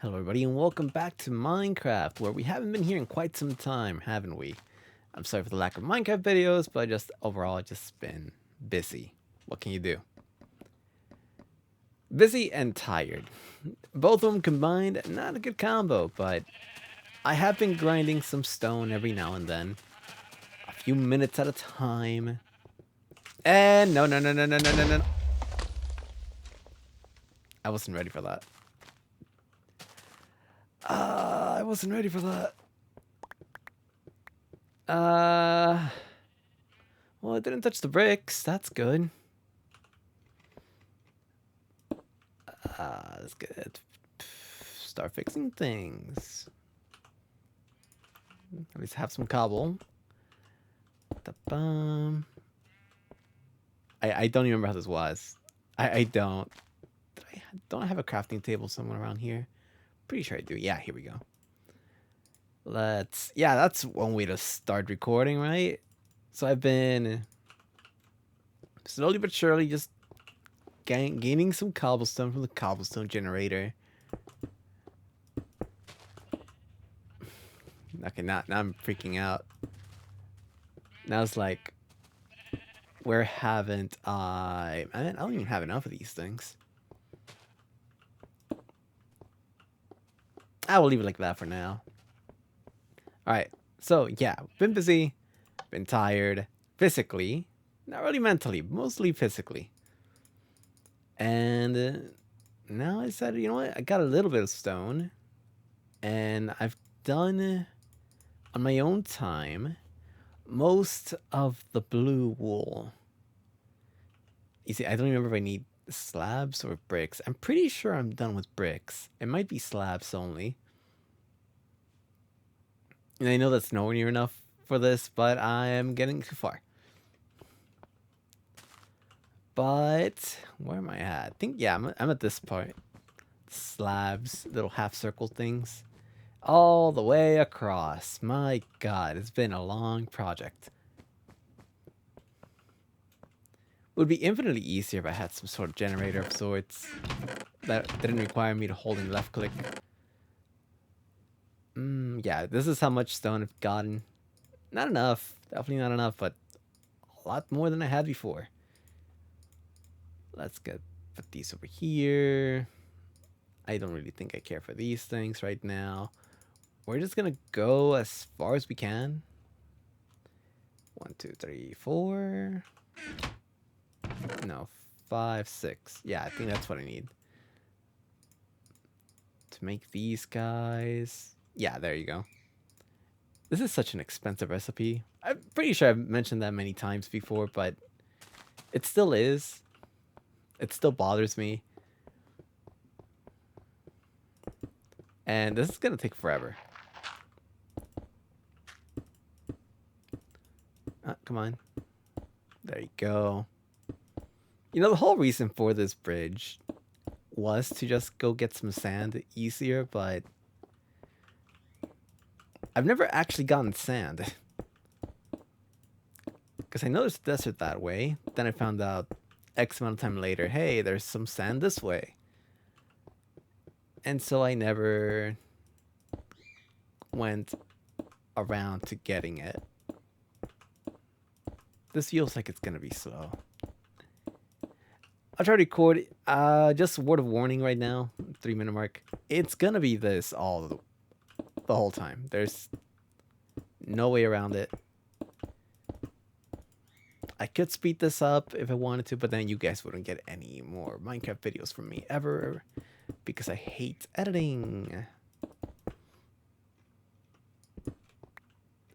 Hello everybody and welcome back to Minecraft, where we haven't been here in quite some time, haven't we? I'm sorry for the lack of Minecraft videos, but overall just been busy. What can you do? Busy and tired. Both of them combined, not a good combo, but I have been grinding some stone every now and then. A few minutes at a time. And no. I wasn't ready for that. I wasn't ready for that. Well, it didn't touch the bricks. That's good. That's good. Start fixing things. At least have some cobble. Da-bum. I don't even remember how this was. I don't. Don't I have a crafting table somewhere around here? Pretty sure I do. Yeah, here we go. Yeah, that's one way to start recording, right? So I've been slowly but surely just gaining some cobblestone from the cobblestone generator. Okay, now I'm freaking out. Now it's like, where haven't I don't even have enough of these things. I will leave it like that for now. Alright, so yeah, been busy, been tired, physically, not really mentally, mostly physically. And now I decided, you know what, I got a little bit of stone, and I've done, on my own time, most of the blue wool. You see, I don't remember if I need slabs or bricks. I'm pretty sure I'm done with bricks. It might be slabs only. And I know that's nowhere near enough for this, but I am getting too far. But where am I at? I think, yeah, I'm at this part. Slabs, little half circle things. All the way across. My god, it's been a long project. Would be infinitely easier if I had some sort of generator of sorts that didn't require me to hold and left click. Yeah, this is how much stone I've gotten. Not enough, definitely not enough, but a lot more than I had before. Let's put these over here. I don't really think I care for these things right now. We're just gonna go as far as we can. 1, 2, 3, 4. No, 5, 6. Yeah, I think that's what I need to make these guys. Yeah, there you go. This is such an expensive recipe. I'm pretty sure I've mentioned that many times before, but it still is. It still bothers me. And this is gonna take forever. Come on. There you go. You know, the whole reason for this bridge was to just go get some sand easier, but I've never actually gotten sand. Because I know there's a desert that way. Then I found out X amount of time later, hey, there's some sand this way. And so I never went around to getting it. This feels like it's gonna be slow. I'll try to record, just a word of warning right now, 3-minute mark. It's gonna be this all the whole time. There's no way around it. I could speed this up if I wanted to, but then you guys wouldn't get any more Minecraft videos from me ever, because I hate editing.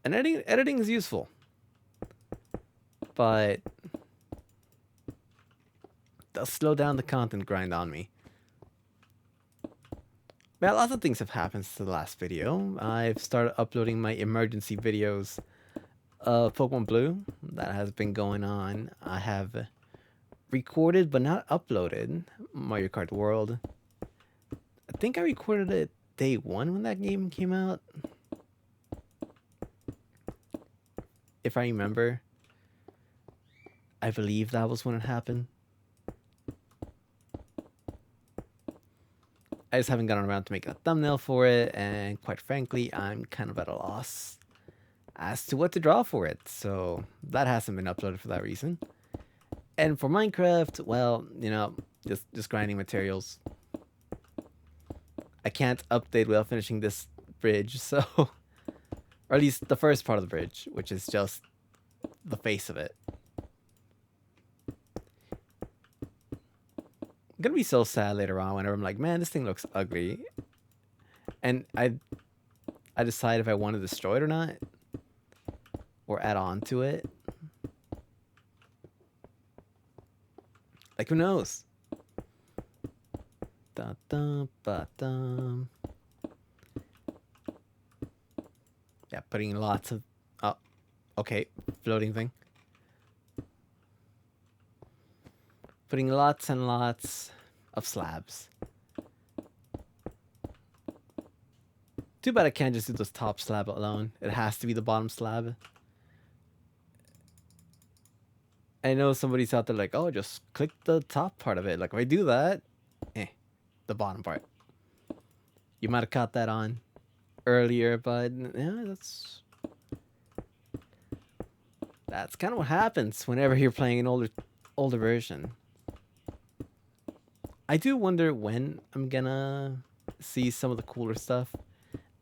And editing is useful, but does slow down the content grind on me. Well, lots of things have happened since the last video. I've started uploading my emergency videos of Pokemon Blue. That has been going on. I have recorded but not uploaded Mario Kart World. I think I recorded it day 1 when that game came out. If I remember. I believe that was when it happened. I just haven't gotten around to making a thumbnail for it, and quite frankly, I'm kind of at a loss as to what to draw for it, so that hasn't been uploaded for that reason. And for Minecraft, well, you know, just grinding materials. I can't update without finishing this bridge, so or at least the first part of the bridge, which is just the face of it. I'm gonna be so sad later on whenever I'm like, man, this thing looks ugly, and I decide if I want to destroy it or not, or add on to it. Like, who knows? Da, da, ba, da. Yeah, putting lots of... Oh, okay, floating thing. Putting lots and lots of slabs. Too bad I can't just do this top slab alone. It has to be the bottom slab. I know somebody's out there like, oh, just click the top part of it. Like, if I do that, the bottom part. You might have caught that on earlier, but yeah, that's kind of what happens whenever you're playing an older version. I do wonder when I'm gonna see some of the cooler stuff.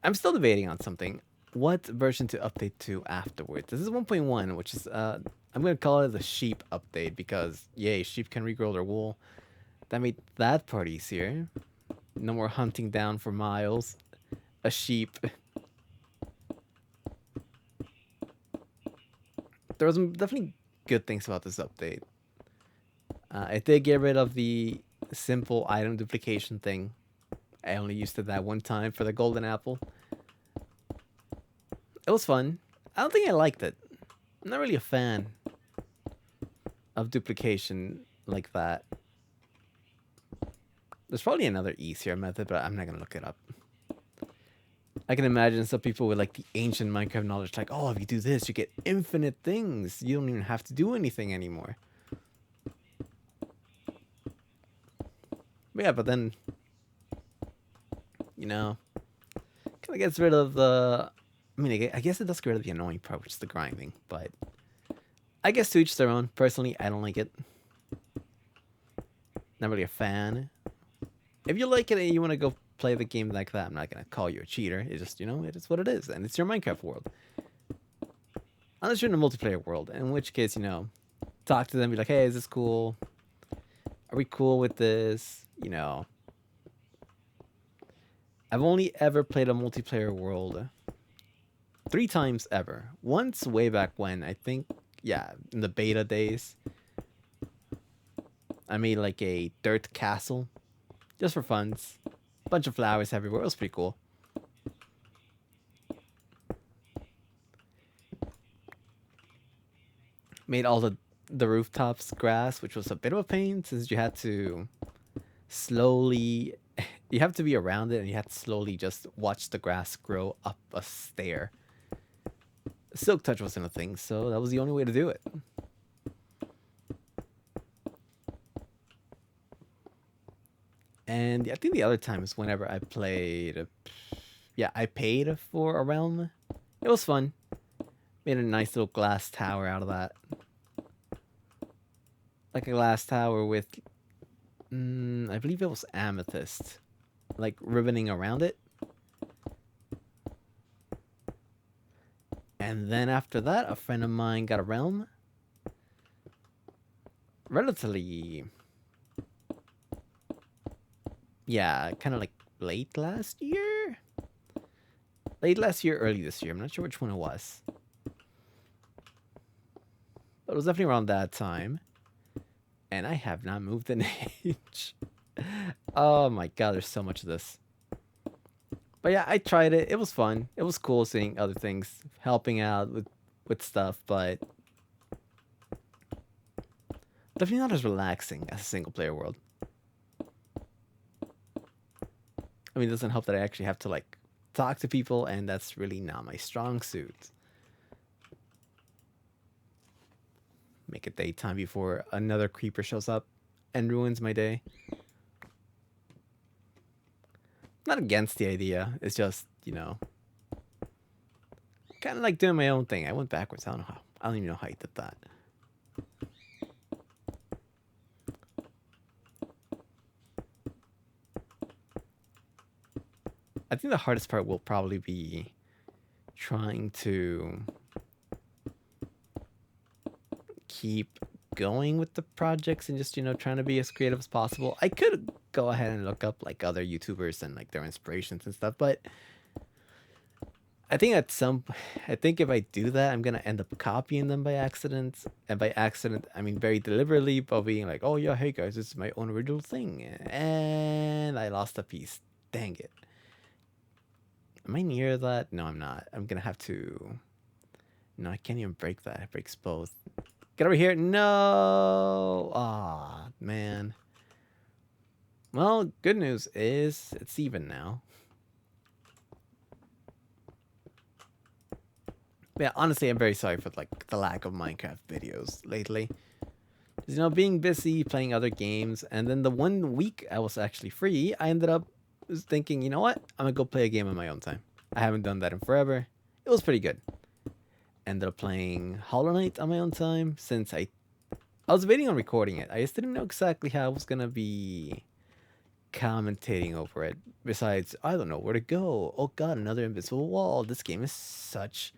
I'm still debating on something. What version to update to afterwards? This is 1.1, which is I'm gonna call it the sheep update because yay, sheep can regrow their wool. That made that part easier. No more hunting down for miles a sheep. There was some definitely good things about this update. It did get rid of the simple item duplication thing. I only used it that one time for the golden apple. It was fun. I don't think I liked it. I'm not really a fan of duplication like that. There's probably another easier method, but I'm not gonna look it up. I can imagine some people with like the ancient Minecraft knowledge, like, oh, if you do this, you get infinite things. You don't even have to do anything anymore. But yeah, but then, you know, kind of gets rid of the... I mean, I guess it does get rid of the annoying part, which is the grinding, but I guess to each their own. Personally, I don't like it. Not really a fan. If you like it and you want to go play the game like that, I'm not going to call you a cheater. It's just, you know, it is what it is, and it's your Minecraft world. Unless you're in a multiplayer world, in which case, you know, talk to them, be like, hey, is this cool? Are we cool with this? You know, I've only ever played a multiplayer world 3 times ever. Once way back when, I think, yeah, in the beta days, I made like a dirt castle just for funs. Bunch of flowers everywhere. It was pretty cool. Made all the rooftops grass, which was a bit of a pain since you had to slowly... You have to be around it and you have to slowly just watch the grass grow up a stair. Silk touch wasn't a thing, so that was the only way to do it. And I think the other time is whenever I played... Yeah, I paid for a realm. It was fun. Made a nice little glass tower out of that. Like a glass tower with... I believe it was amethyst. Like ribboning around it. And then after that, a friend of mine got a realm. Relatively... Yeah, kind of like late last year? Late last year, early this year. I'm not sure which one it was. But it was definitely around that time. And I have not moved an inch. Oh my god, there's so much of this. But yeah, I tried it. It was fun. It was cool seeing other things, helping out with stuff, but definitely not as relaxing as a single player world. I mean, it doesn't help that I actually have to like talk to people, and that's really not my strong suit. Make it daytime before another creeper shows up and ruins my day. Not against the idea. It's just, kind of like doing my own thing. I went backwards. I don't know how. I don't even know how I did that. I think the hardest part will probably be trying to keep going with the projects and just, trying to be as creative as possible. I could go ahead and look up like other YouTubers and like their inspirations and stuff, but I think if I do that, I'm gonna end up copying them by accident. And by accident, I mean very deliberately, by being like, "Oh yeah, hey guys, this is my own original thing," and I lost a piece. Dang it! Am I near that? No, I'm not. I'm gonna have to. No, I can't even break that. It breaks both. Get over here! No! Ah, man. Well, good news is it's even now. Yeah, honestly, I'm very sorry for like the lack of Minecraft videos lately. Being busy playing other games, and then the 1 week I was actually free, I ended up thinking, you know what? I'm gonna go play a game on my own time. I haven't done that in forever. It was pretty good. Ended up playing Hollow Knight on my own time since I was waiting on recording it. I just didn't know exactly how I was gonna be commentating over it. Besides, I don't know where to go. Oh god, another invisible wall. This game is such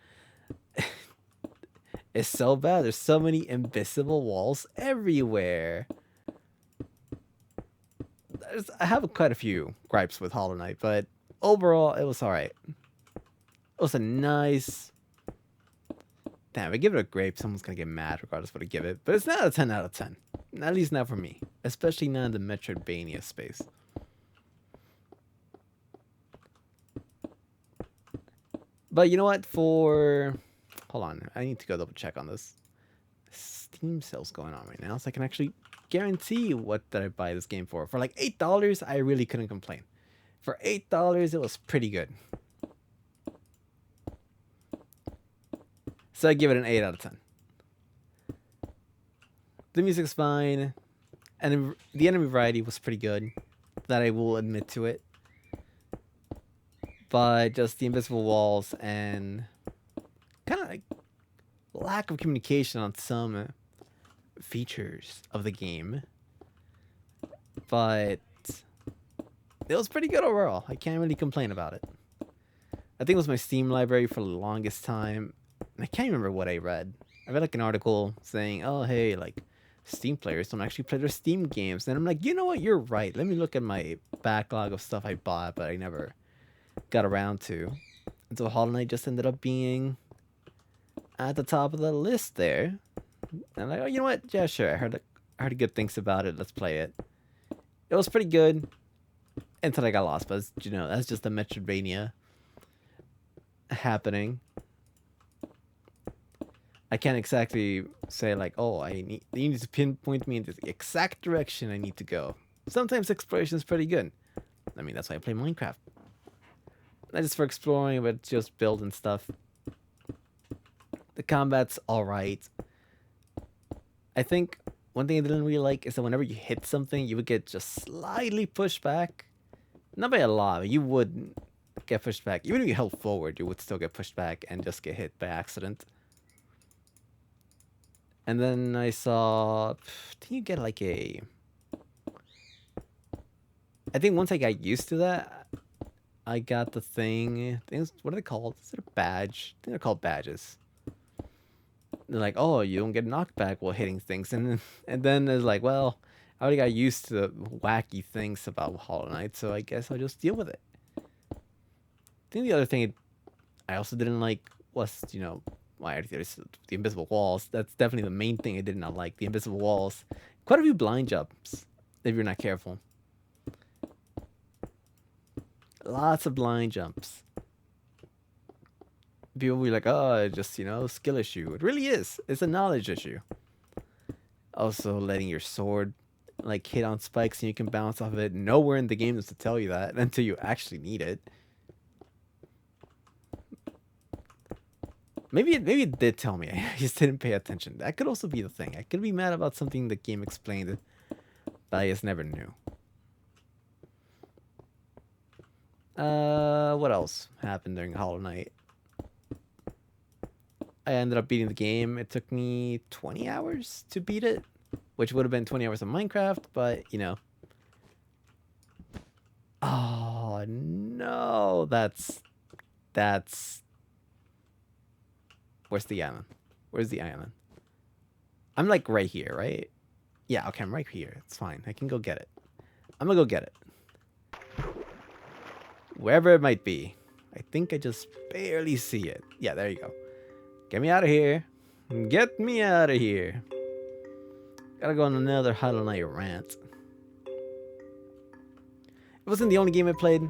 it's so bad. There's so many invisible walls everywhere. I have quite a few gripes with Hollow Knight, but overall, it was alright. It was a nice... Damn, if I give it a grape, someone's gonna get mad regardless of what I give it. But it's not a 10 out of 10. At least not for me. Especially not in the Metroidvania space. But you know what? Hold on. I need to go double check on this. Steam sale's going on right now, so I can actually guarantee what did I buy this game for. For like $8, I really couldn't complain. For $8, it was pretty good. So I give it an 8 out of 10. The music's fine, and the enemy variety was pretty good. That I will admit to it. But just the invisible walls and kind of like lack of communication on some features of the game. But it was pretty good overall. I can't really complain about it. I think it was my Steam library for the longest time. And I can't remember what I read. I read like an article saying, oh, hey, like Steam players don't actually play their Steam games. And I'm like, you know what? You're right. Let me look at my backlog of stuff I bought, but I never got around to. And so Hollow Knight just ended up being at the top of the list there. And I'm like, oh, you know what? Yeah, sure. I heard good things about it. Let's play it. It was pretty good until I got lost. But that's just the Metroidvania happening. I can't exactly say like, oh, you need to pinpoint me in the exact direction I need to go. Sometimes exploration is pretty good. I mean, that's why I play Minecraft. Not just for exploring, but just building stuff. The combat's alright. I think one thing I didn't really like is that whenever you hit something, you would get just slightly pushed back. Not by a lot, but you would get pushed back. Even if you held forward, you would still get pushed back and just get hit by accident. And then I saw... Did you get like a... I think once I got used to that, I got the thing... What are they called? Is it a badge? I think they're called badges. They're like, oh, you don't get knocked back while hitting things. And then it's like, well, I already got used to the wacky things about Hollow Knight, so I guess I'll just deal with it. I think the other thing I also didn't like was, there's the invisible walls. That's definitely the main thing I did not like. The invisible walls. Quite a few blind jumps, if you're not careful. Lots of blind jumps. People will be like, oh, just, skill issue. It really is. It's a knowledge issue. Also, letting your sword, like, hit on spikes and you can bounce off of it. Nowhere in the game does to tell you that until you actually need it. Maybe it did tell me. I just didn't pay attention. That could also be the thing. I could be mad about something the game explained, but I just never knew. What else happened during Hollow Knight? I ended up beating the game. It took me 20 hours to beat it, which would have been 20 hours of Minecraft, but you know. Oh no, that's where's the island? Where's the island? I'm like right here, right? Yeah, okay, I'm right here. It's fine. I can go get it. I'm gonna go get it. Wherever it might be. I think I just barely see it. Yeah, there you go. Get me out of here. Get me out of here. Gotta go on another Hollow Knight rant. It wasn't the only game I played.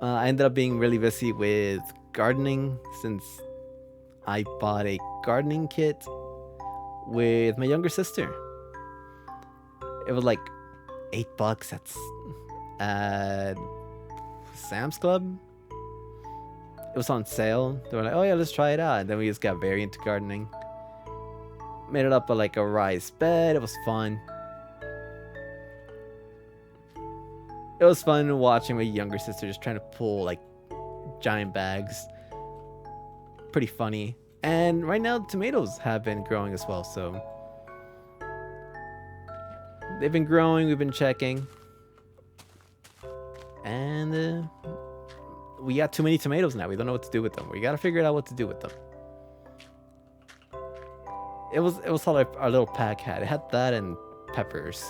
I ended up being really busy with gardening since I bought a gardening kit with my younger sister. It was like $8 at Sam's Club. It was on sale. They were like, oh yeah, let's try it out. And then we just got very into gardening. Made it up like a raised bed. It was fun. It was fun watching my younger sister just trying to pull like giant bags. Pretty funny. And right now tomatoes have been growing as well, so they've been growing, we've been checking. And we got too many tomatoes now. We don't know what to do with them. We gotta figure out what to do with them. It was all our little pack had. It had that and peppers.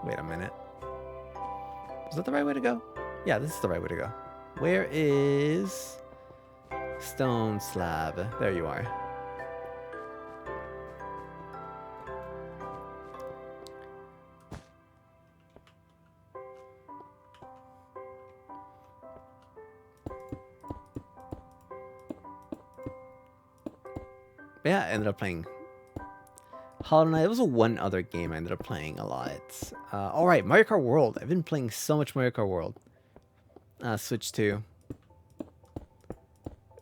Wait a minute. Is that the right way to go? Yeah, this is the right way to go. Where is Stone Slab? There you are. Yeah, I ended up playing Hollow Knight. It was one other game I ended up playing a lot. Alright, Mario Kart World. I've been playing so much Mario Kart World. Switch 2.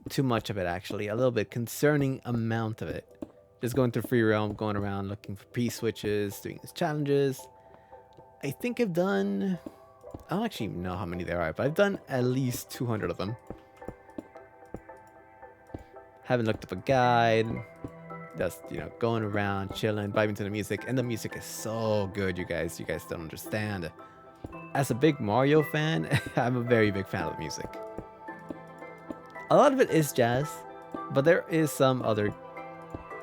Too much of it, actually. A little bit concerning amount of it. Just going through Free Realm, going around looking for P-switches, doing these challenges. I think I've done... I don't actually know how many there are, but I've done at least 200 of them. Haven't looked up a guide. Just, you know, going around, chilling, vibing to the music. And the music is so good, you guys. You guys don't understand. As a big Mario fan, I'm a very big fan of the music. A lot of it is jazz, but there is some other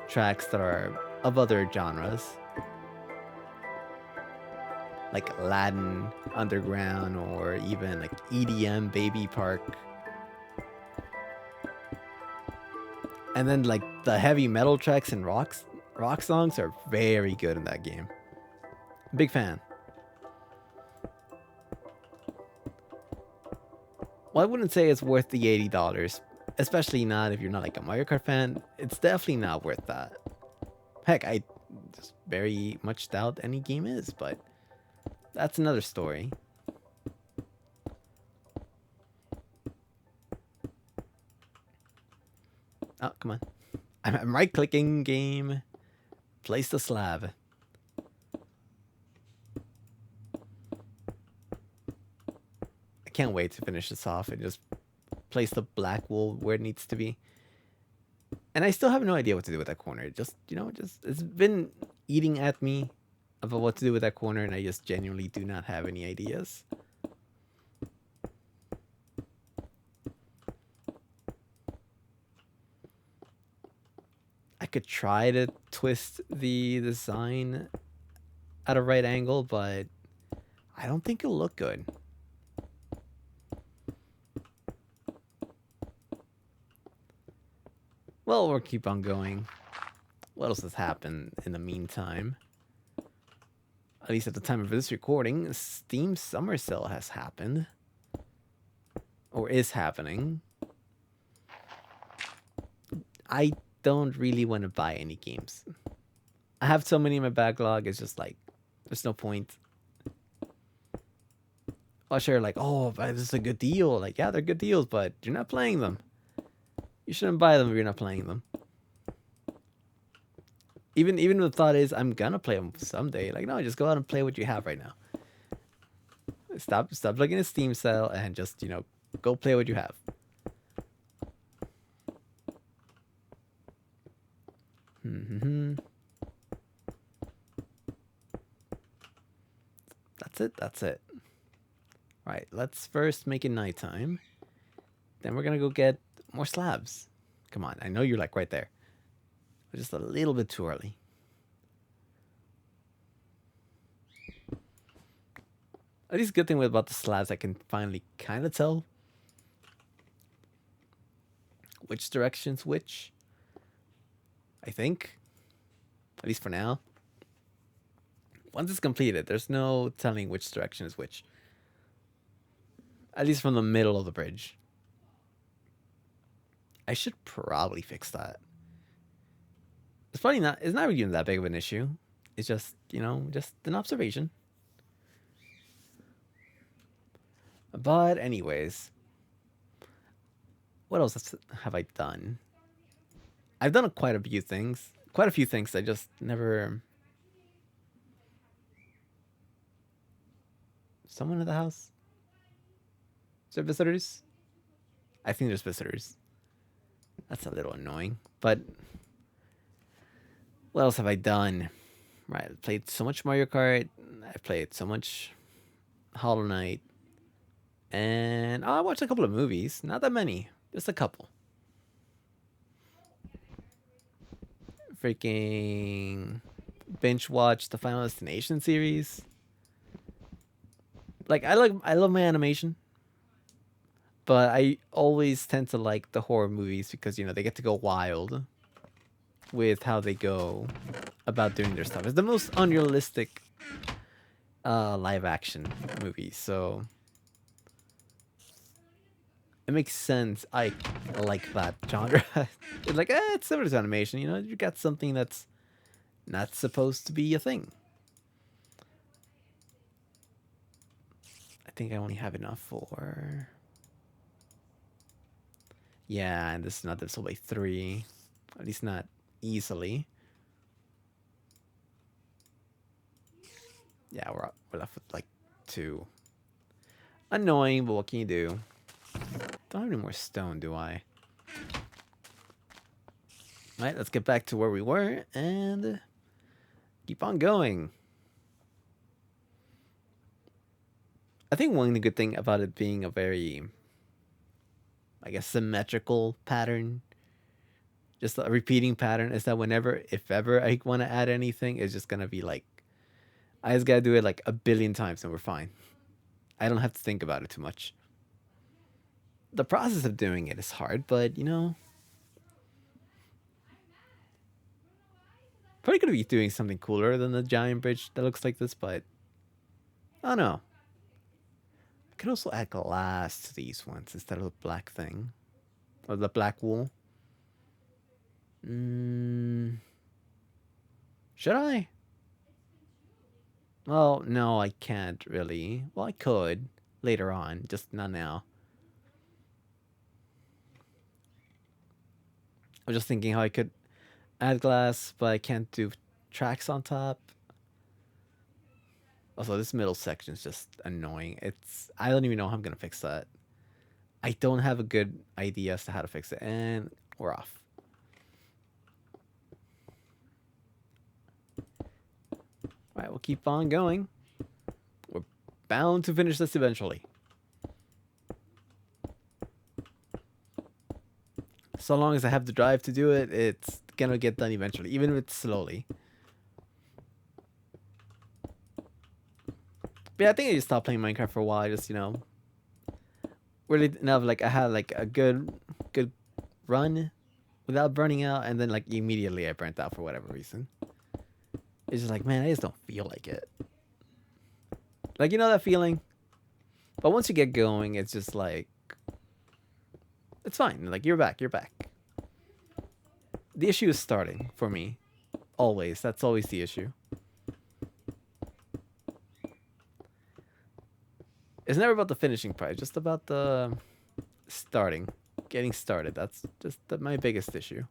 tracks that are of other genres. Like Latin, Underground, or even like EDM, Baby Park. And then like the heavy metal tracks and rock songs are very good in that game. Big fan. Well, I wouldn't say it's worth the $80, especially not if you're not like a Mario Kart fan. It's definitely not worth that. Heck, I just very much doubt any game is, but that's another story. Oh, come on. I'm right-clicking game. Place the slab. I can't wait to finish this off and just place the black wool where it needs to be. And I still have no idea what to do with that corner. It just, you know, it's been eating at me about what to do with that corner, and I just genuinely do not have any ideas. I could try to twist the design at a right angle, but I don't think it'll look good. Well, we'll keep on going. What else has happened in the meantime? At least at the time of this recording, Steam Summer Sale has happened. Or is happening. I don't really want to buy any games. I have so many in my backlog, it's just like, there's no point. I'll share like, oh, this is a good deal. Like, yeah, they're good deals, but you're not playing them. You shouldn't buy them if you're not playing them. Even the thought is I'm gonna play them someday. Like no, just go out and play what you have right now. Stop looking at Steam sale and just go play what you have. That's it. That's it. All right. Let's first make it nighttime. Then we're gonna go get more slabs. Come on. I know you're like right there. Just a little bit too early. At least good thing about the slabs, I can finally kind of tell which direction's which. I think. At least for now. Once it's completed, there's no telling which direction is which. At least from the middle of the bridge. I should probably fix that. It's probably not. It's not even that big of an issue. It's just just an observation. But anyways, what else have I done? I've done quite a few things. Quite a few things. I just never. Someone in the house? Is there visitors? I think there's visitors. That's a little annoying. But what else have I done? Right, I played so much Mario Kart. I played so much Hollow Knight. And I watched a couple of movies. Not that many. Just a couple. Freaking binge watched the Final Destination series. Like I love my animation. But I always tend to like the horror movies because they get to go wild with how they go about doing their stuff. It's the most unrealistic live action movie, so it makes sense. I like that genre. It's like it's similar to animation. You got something that's not supposed to be a thing. I think I only have enough for. Yeah, and this is not divisible by 3. At least not easily. Yeah, we're left with like 2. Annoying, but what can you do? Don't have any more stone, do I? Alright, let's get back to where we were and keep on going. I think one good thing about it being a very, I guess, symmetrical pattern, just a repeating pattern, is that whenever, if ever I want to add anything, it's just going to be like, I just got to do it like a billion times and we're fine. I don't have to think about it too much. The process of doing it is hard, but probably could be doing something cooler than the giant bridge that looks like this, but I don't know. I could also add glass to these ones instead of the black thing. Or the black wool. Should I? Well, no, I can't really. Well, I could later on, just not now. I was just thinking how I could add glass, but I can't do tracks on top. Also, this middle section is just annoying. I don't even know how I'm gonna fix that. I don't have a good idea as to how to fix it, and we're off. All right, we'll keep on going. We're bound to finish this eventually. So long as I have the drive to do it, it's gonna get done eventually, even if it's slowly. But yeah, I think I just stopped playing Minecraft for a while. I just, really enough. Like I had like a good run without burning out, and then like immediately I burnt out for whatever reason. It's just like, man, I just don't feel like it. Like that feeling. But once you get going, it's just like it's fine. Like you're back. You're back. The issue is starting for me. Always. That's always the issue. It's never about the finishing part, just about the starting, getting started. That's just my biggest issue.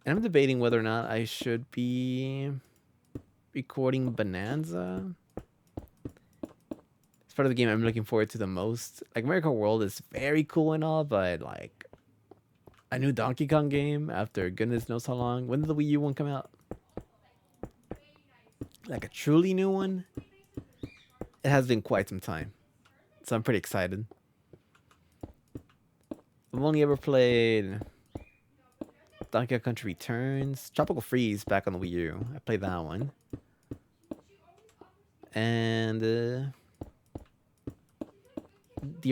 And I'm debating whether or not I should be recording Bonanza. It's part of the game I'm looking forward to the most. Like, Mario Kart World is very cool and all, but like a new Donkey Kong game after goodness knows how long. When did the Wii U one come out? Like a truly new one? It has been quite some time. So I'm pretty excited. I've only ever played Donkey Kong Country Returns, Tropical Freeze back on the Wii U. I played that one. And the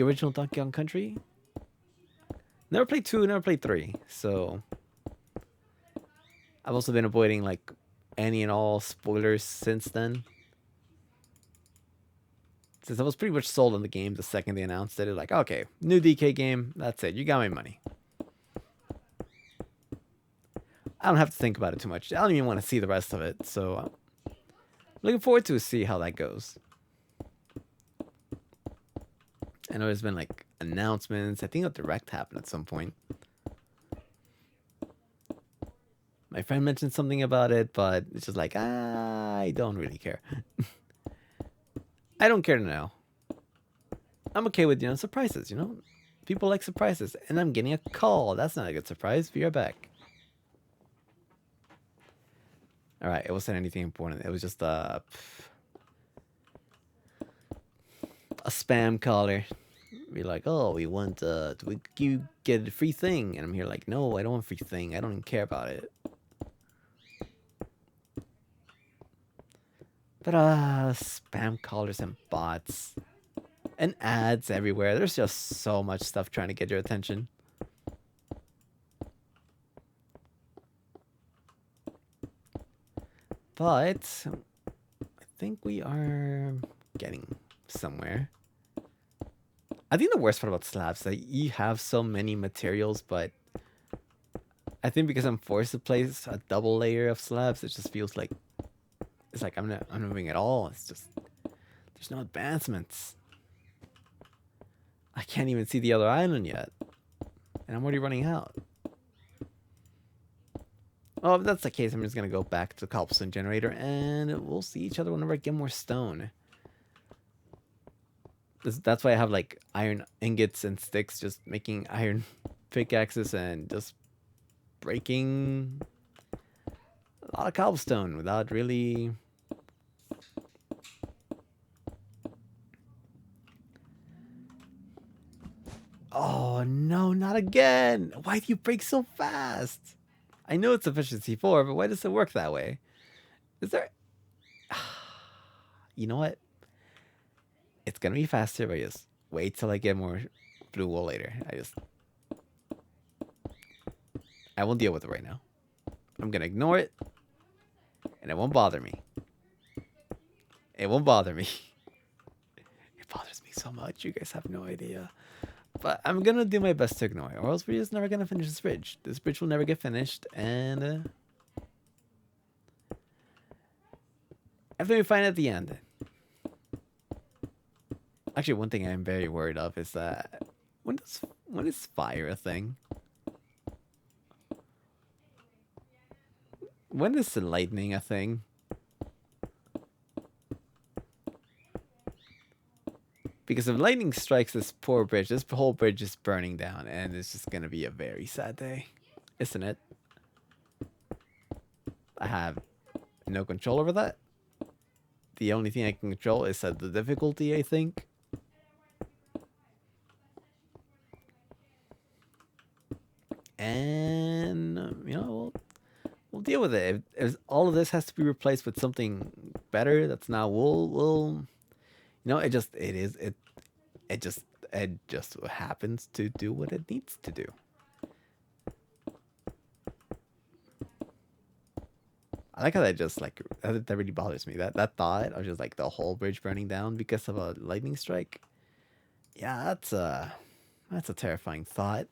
original Donkey Kong Country. Never played 2, never played 3. So I've also been avoiding like any and all spoilers since then. Since I was pretty much sold on the game the second they announced it, like, okay, new DK game, that's it, you got my money. I don't have to think about it too much. I don't even want to see the rest of it, so I'm looking forward to see how that goes. I know there's been like announcements. I think a direct happened at some point. My friend mentioned something about it, but it's just like, I don't really care. I don't care to know. I'm okay with, surprises, People like surprises. And I'm getting a call. That's not a good surprise. Be right back. Alright, it wasn't anything important. It was just a spam caller. Be like, oh, we want, you get a free thing. And I'm here like, no, I don't want a free thing. I don't even care about it. But, spam callers and bots. And ads everywhere. There's just so much stuff trying to get your attention. But I think we are getting somewhere. I think the worst part about Slabs is that you have so many materials, but I think because I'm forced to place a double layer of slabs, it just feels like it's like I'm not moving at all. It's just there's no advancements. I can't even see the other island yet, and I'm already running out. Oh, if that's the case, I'm just gonna go back to the cobblestone generator, and we'll see each other whenever I get more stone. That's why I have like iron ingots and sticks, just making iron pickaxes and just breaking a lot of cobblestone without really. Oh no, not again! Why do you break so fast? I know it's efficiency 4, but why does it work that way? Is there... You know what? It's gonna be faster, but just wait till I get more blue wool later. I won't deal with it right now. I'm gonna ignore it, and it won't bother me. It won't bother me. It bothers me so much, you guys have no idea. But I'm gonna do my best to ignore it, or else we're just never gonna finish this bridge. This bridge will never get finished, and after we find at the end. Actually, one thing I'm very worried of is that when is fire a thing? When is lightning a thing? Because if lightning strikes this poor bridge, this whole bridge is burning down, and it's just gonna be a very sad day, isn't it? I have no control over that. The only thing I can control is the difficulty, I think. And we'll deal with it. If all of this has to be replaced with something better that's now we'll it just happens to do what it needs to do. I like how that really bothers me. That thought of just like the whole bridge burning down because of a lightning strike. Yeah, that's a terrifying thought.